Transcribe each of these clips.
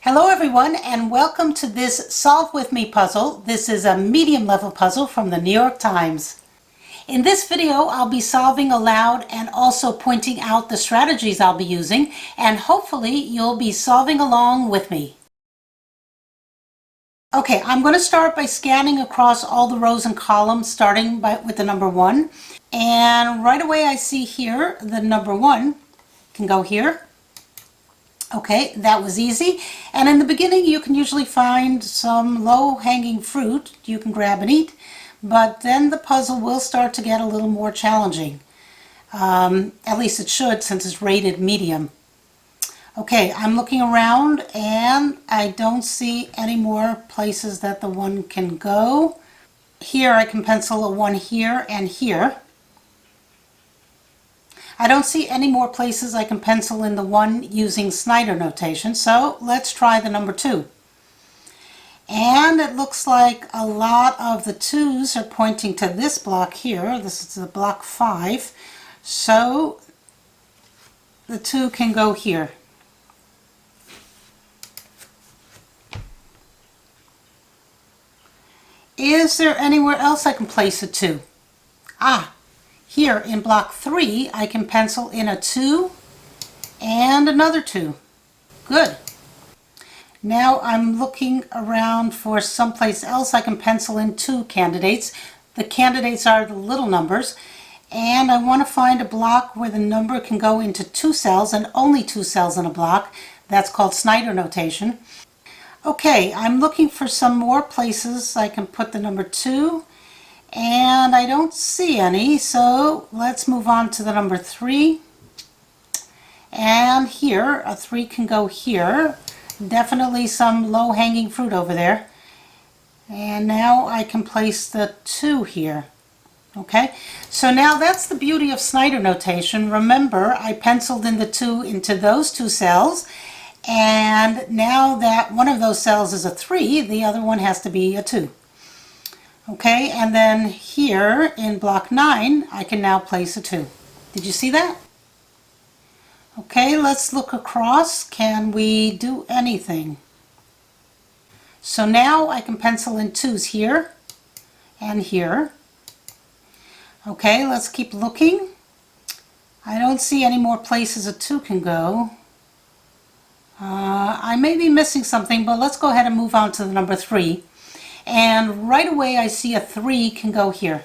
Hello everyone, and welcome to this Solve With Me puzzle. This is a medium level puzzle from the New York Times. In this video, I'll be solving aloud and also pointing out the strategies I'll be using, and hopefully you'll be solving along with me. Okay, I'm going to start by scanning across all the rows and columns starting with the number 1. And right away I see here the number 1 can go here. Okay, that was easy. And in the beginning you can usually find some low-hanging fruit you can grab and eat, but then the puzzle will start to get a little more challenging. At least it should, since it's rated medium. Okay, I'm looking around and I don't see any more places that the 1 can go. Here I can pencil a 1 here and here. I don't see any more places I can pencil in the 1 using Snyder notation, so let's try the number 2. And it looks like a lot of the 2's are pointing to this block here. This is the block 5, so the 2 can go here. Is there anywhere else I can place a 2? Here in block 3, I can pencil in a 2 and another 2. Good. Now I'm looking around for someplace else I can pencil in 2 candidates. The candidates are the little numbers, and I want to find a block where the number can go into 2 cells and only 2 cells in a block. That's called Snyder notation. Okay, I'm looking for some more places I can put the number 2. And I don't see any, so let's move on to the number 3. And here, a 3 can go here. Definitely some low-hanging fruit over there. And now I can place the 2 here. Okay, so now that's the beauty of Snyder notation. Remember, I penciled in the 2 into those 2 cells. And now that one of those cells is a 3, the other one has to be a 2. Okay, and then here in block 9, I can now place a 2. Did you see that? Okay, let's look across. Can we do anything? So now I can pencil in 2's here and here. Okay, let's keep looking. I don't see any more places a 2 can go. I may be missing something, but let's go ahead and move on to the number 3. And right away I see a 3 can go here.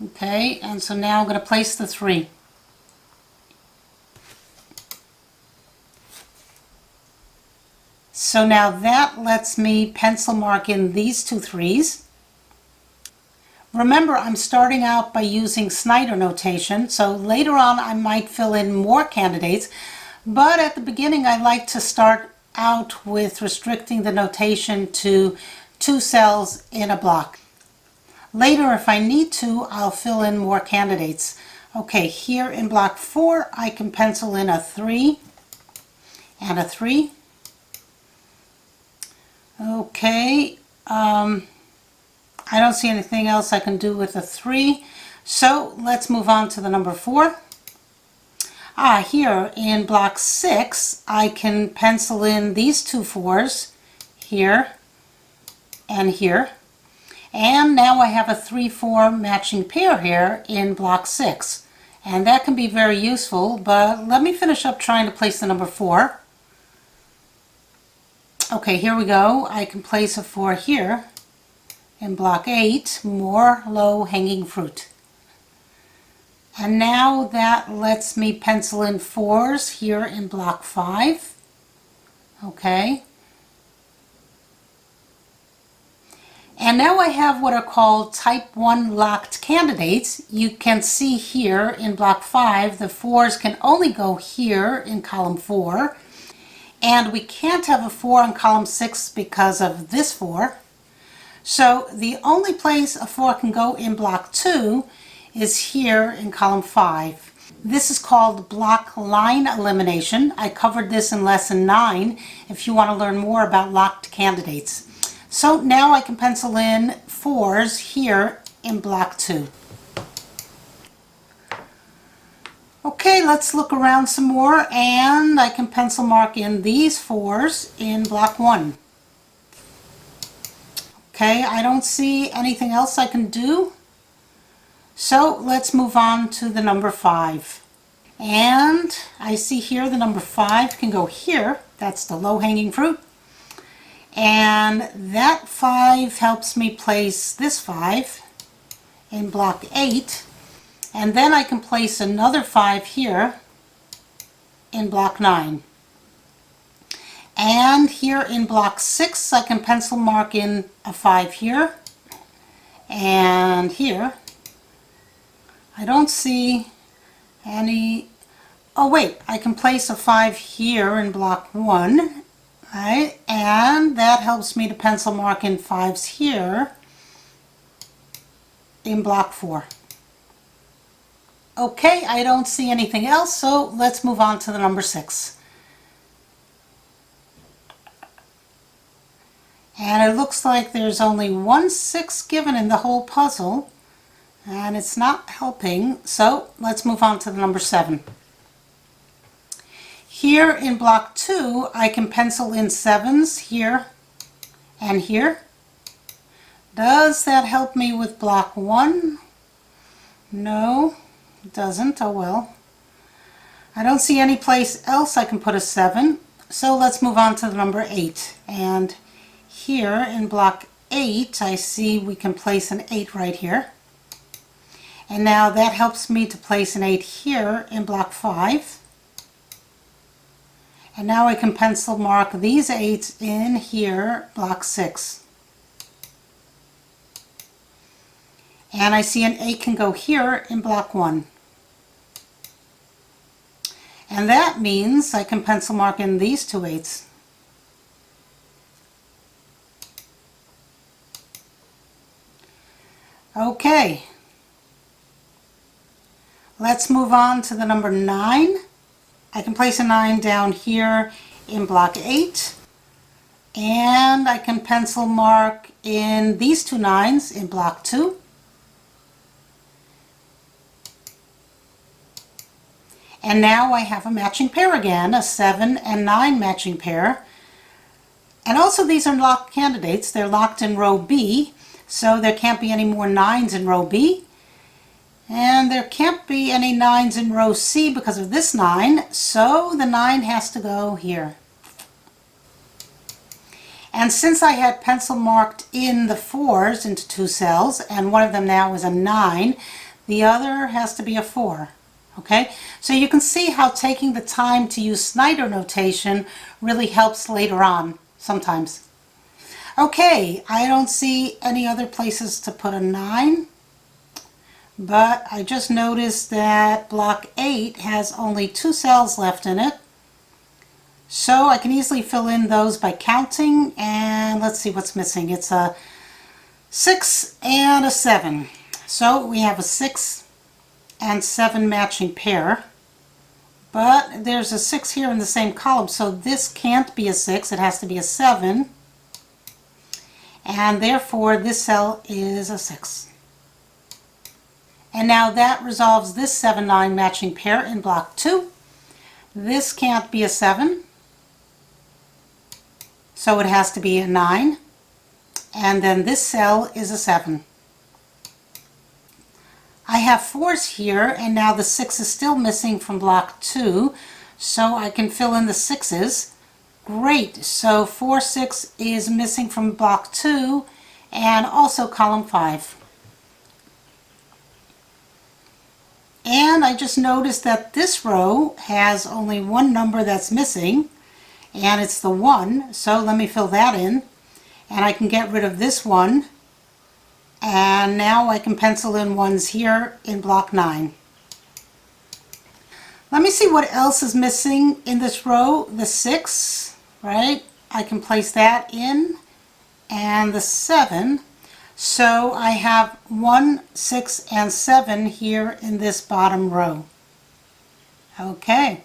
Okay, and so now I'm going to place the 3. So now that lets me pencil mark in these 2 3's. Remember, I'm starting out by using Snyder notation, so later on I might fill in more candidates, but at the beginning I like to start out with restricting the notation to 2 cells in a block. Later, if I need to, I'll fill in more candidates. Okay, here in block 4, I can pencil in a 3 and a 3. Okay, I don't see anything else I can do with a 3, so let's move on to the number 4. Here in block 6, I can pencil in these 2 4's here and here, and now I have a 3-4 matching pair here in block 6, and that can be very useful, but let me finish up trying to place the number 4. Okay, here we go. I can place a 4 here in block 8, more low-hanging fruit. And now that lets me pencil in 4's here in block 5. Okay. And now I have what are called type 1 locked candidates. You can see here in block 5, the 4's can only go here in column 4. And we can't have a 4 in column 6 because of this 4. So the only place a 4 can go in block 2 is here in column 5. This is called block line elimination. I covered this in lesson 9 if you want to learn more about locked candidates. So now I can pencil in 4's here in block 2. Okay, let's look around some more, and I can pencil mark in these 4s in block 1. Okay, I don't see anything else I can do, so let's move on to the number 5. And I see here the number 5 can go here. That's the low-hanging fruit. And that 5 helps me place this 5 in block 8. And then I can place another 5 here in block 9. And here in block 6, I can pencil mark in a 5 here and here. I don't see any. Oh wait, I can place a 5 here in block 1, right? And that helps me to pencil mark in 5s here in block 4. Okay, I don't see anything else, so let's move on to the number 6. And it looks like there's only one 6 given in the whole puzzle, and it's not helping, so let's move on to the number 7. Here in block 2, I can pencil in 7s here and here. Does that help me with block 1? No, it doesn't. Oh well. I don't see any place else I can put a 7, so let's move on to the number 8. And here in block 8, I see we can place an 8 right here. And now that helps me to place an 8 here in block 5. And now I can pencil mark these 8s in here, block 6. And I see an 8 can go here in block 1. And that means I can pencil mark in these 2 8s. Okay. Let's move on to the number 9. I can place a 9 down here in block 8. And I can pencil mark in these 2 9s in block 2. And now I have a matching pair again, a 7 and 9 matching pair. And also these are locked candidates. They're locked in row B, so there can't be any more 9s in row B. And there can't be any 9s in row C because of this 9, so the 9 has to go here. And since I had pencil marked in the 4s into 2 cells, and one of them now is a 9, the other has to be a 4. Okay, so you can see how taking the time to use Snyder notation really helps later on, sometimes. Okay, I don't see any other places to put a 9, but I just noticed that block 8 has only 2 cells left in it. So I can easily fill in those by counting, and let's see what's missing. It's a 6 and a 7. So we have a 6 and 7 matching pair, but there's a 6 here in the same column, so this can't be a 6, it has to be a 7, and therefore this cell is a 6. And now that resolves this 7-9 matching pair in block 2. This can't be a 7, so it has to be a 9, and then this cell is a 7. I have 4s here, and now the 6 is still missing from block 2, so I can fill in the 6s. Great, so 4, 6 is missing from block 2, and also column 5. And I just noticed that this row has only one number that's missing, and it's the 1, so let me fill that in. And I can get rid of this 1. And now I can pencil in 1s here in block 9. Let me see what else is missing in this row. The 6, right? I can place that in. And the 7. So I have 1, 6, and 7 here in this bottom row. Okay.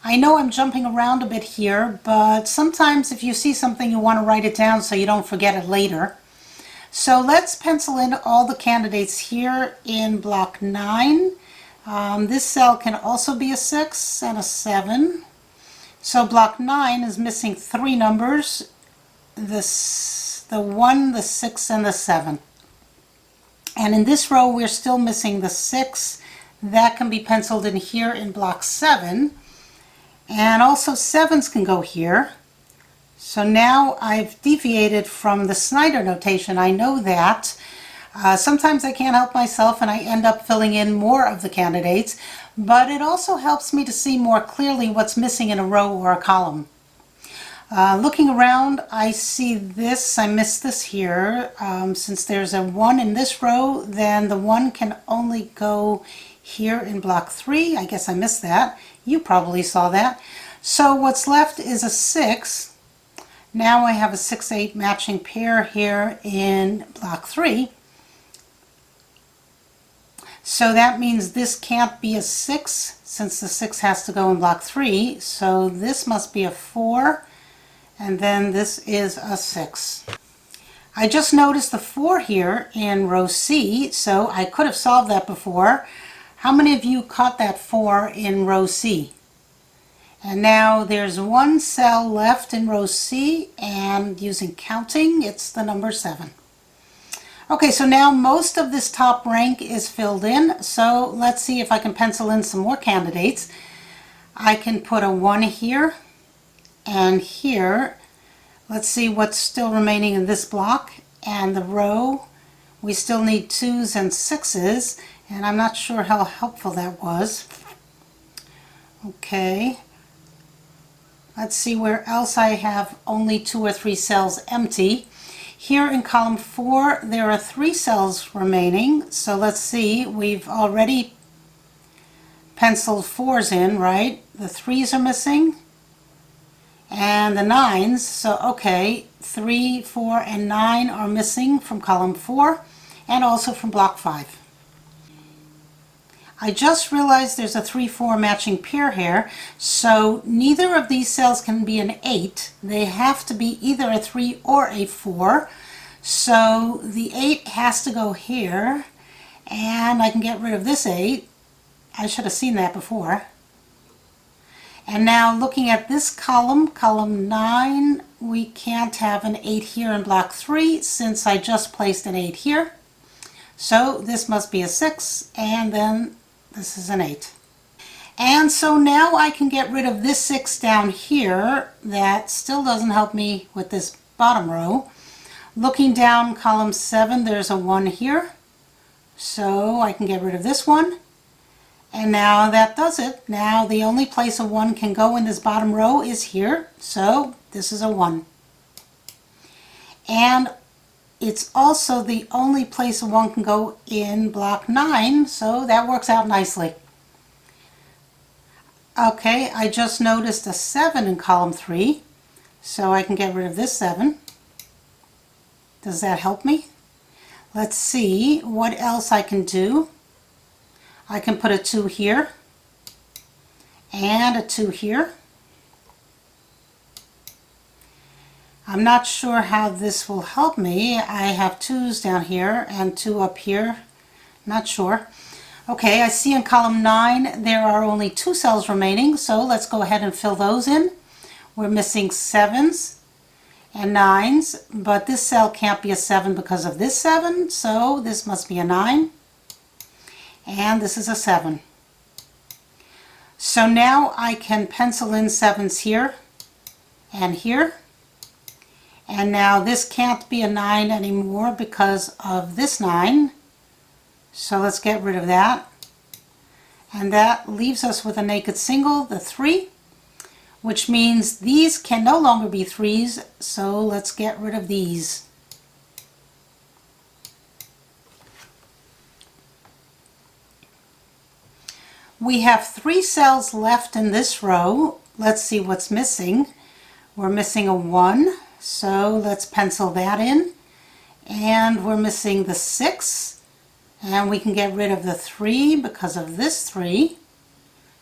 I know I'm jumping around a bit here, but sometimes if you see something you want to write it down so you don't forget it later. So let's pencil in all the candidates here in block 9. This cell can also be a 6 and a 7. So block 9 is missing 3 numbers, the 1, the 6, and the 7. And in this row we're still missing the 6. That can be penciled in here in block 7. And also 7s can go here. So now I've deviated from the Snyder notation. I know that. Sometimes I can't help myself and I end up filling in more of the candidates, but it also helps me to see more clearly what's missing in a row or a column. Looking around, I see this, I missed this here. Since there's a 1 in this row, then the 1 can only go here in block 3. I guess I missed that. You probably saw that. So what's left is a 6. Now I have a 6-8 matching pair here in block 3. So that means this can't be a 6 since the 6 has to go in block 3. So this must be a 4, and then this is a 6. I just noticed the 4 here in row C, so I could have solved that before. How many of you caught that 4 in row C? And now there's one cell left in row C, and using counting, it's the number 7. Okay, so now most of this top rank is filled in, so let's see if I can pencil in some more candidates. I can put a 1 here and here. Let's see what's still remaining in this block. And the row, we still need 2s and 6s, and I'm not sure how helpful that was. Okay, let's see where else I have only 2 or 3 cells empty. Here in column 4, there are 3 cells remaining. So let's see, we've already penciled 4s in, right? The 3s are missing, and the 9s. So, okay, 3, 4, and 9 are missing from column 4, and also from block 5. I just realized there's a 3-4 matching pair here, so neither of these cells can be an 8. They have to be either a 3 or a 4. So the 8 has to go here, and I can get rid of this 8. I should have seen that before. And now looking at this column, column 9, we can't have an 8 here in block 3 since I just placed an 8 here. So this must be a 6, and then this is an 8. And so now I can get rid of this 6 down here. That still doesn't help me with this bottom row. Looking down column 7, there's a 1 here. So I can get rid of this one. And now that does it. Now the only place a 1 can go in this bottom row is here. So this is a 1. And it's also the only place a 1 can go in block 9, so that works out nicely. Okay, I just noticed a 7 in column 3, so I can get rid of this 7. Does that help me? Let's see what else I can do. I can put a 2 here and a 2 here. I'm not sure how this will help me. I have 2s down here and 2 up here. Not sure. Okay, I see in column 9 there are only 2 cells remaining, so let's go ahead and fill those in. We're missing 7s and 9s, but this cell can't be a 7 because of this 7, so this must be a 9. And this is a 7. So now I can pencil in 7s here and here. And now this can't be a 9 anymore because of this 9. So let's get rid of that. And that leaves us with a naked single, the 3, which means these can no longer be 3s. So let's get rid of these. We have 3 cells left in this row. Let's see what's missing. We're missing a 1. So let's pencil that in, and we're missing the 6, and we can get rid of the 3 because of this 3.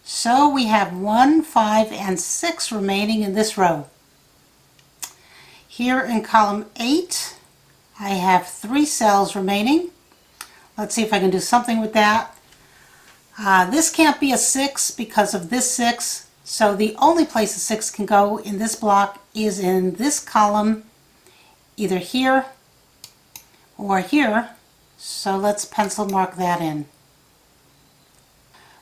So we have 1, 5, and 6 remaining in this row. Here in column 8, I have 3 cells remaining. Let's see if I can do something with that. This can't be a 6 because of this 6, so the only place a 6 can go in this block is in this column, either here or here. So let's pencil mark that in.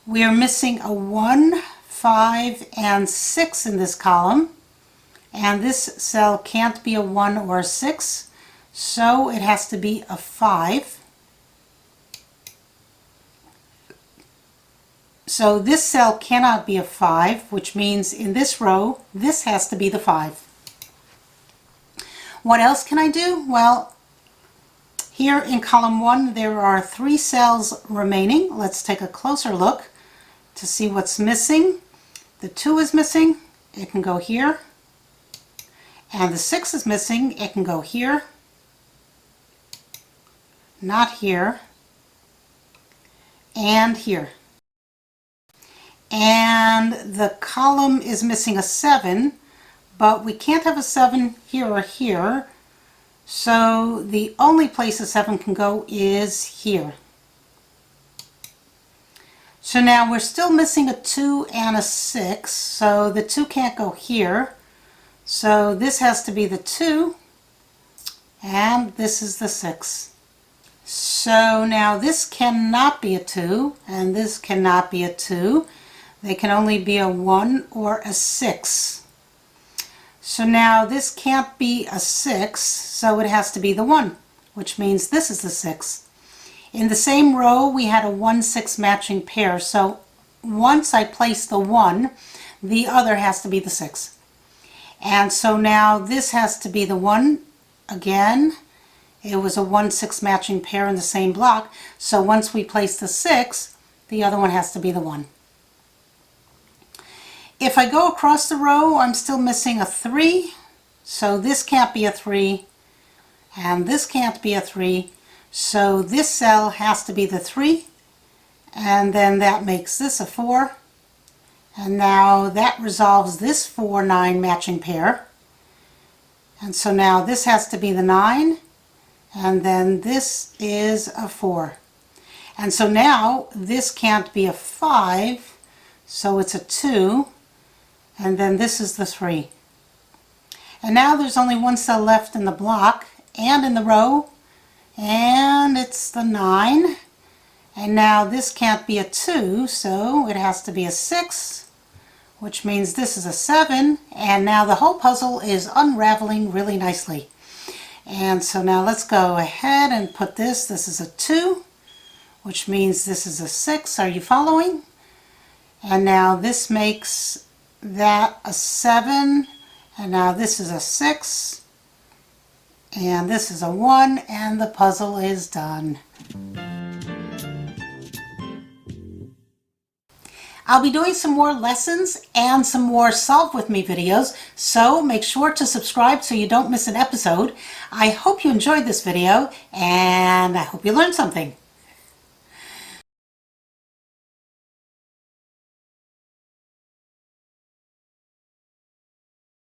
We are missing a 1, 5, and 6 in this column, and this cell can't be a 1 or a 6, so it has to be a 5. So this cell cannot be a 5, which means in this row, this has to be the 5. What else can I do? Well, here in column 1, there are 3 cells remaining. Let's take a closer look to see what's missing. The 2 is missing. It can go here. And the 6 is missing. It can go here. Not here. And here. And the column is missing a 7, but we can't have a 7 here or here, so the only place a 7 can go is here. So now we're still missing a 2 and a 6, so the 2 can't go here, so this has to be the 2, and this is the 6. So now this cannot be a 2, and this cannot be a 2. They can only be a 1 or a 6. So now this can't be a 6, so it has to be the 1, which means this is the 6. In the same row, we had a 1-6 matching pair, so once I place the 1, the other has to be the 6. And so now this has to be the 1 again. It was a 1-6 matching pair in the same block, so once we place the 6, the other one has to be the 1. If I go across the row, I'm still missing a 3, so this can't be a 3, and this can't be a 3, so this cell has to be the 3, and then that makes this a 4, and now that resolves this 4-9 matching pair, and so now this has to be the 9, and then this is a 4. And so now this can't be a 5, so it's a 2, and then this is the 3. And now there's only one cell left in the block and in the row, and it's the 9. And now this can't be a 2, so it has to be a 6, which means this is a 7, and now the whole puzzle is unraveling really nicely. And so now let's go ahead and put this is a 2, which means this is a 6. Are you following? And now this makes that a 7, and now this is a 6, and this is a 1, and the puzzle is done. I'll be doing some more lessons and some more Solve With Me videos, so make sure to subscribe so you don't miss an episode. I hope you enjoyed this video, and I hope you learned something.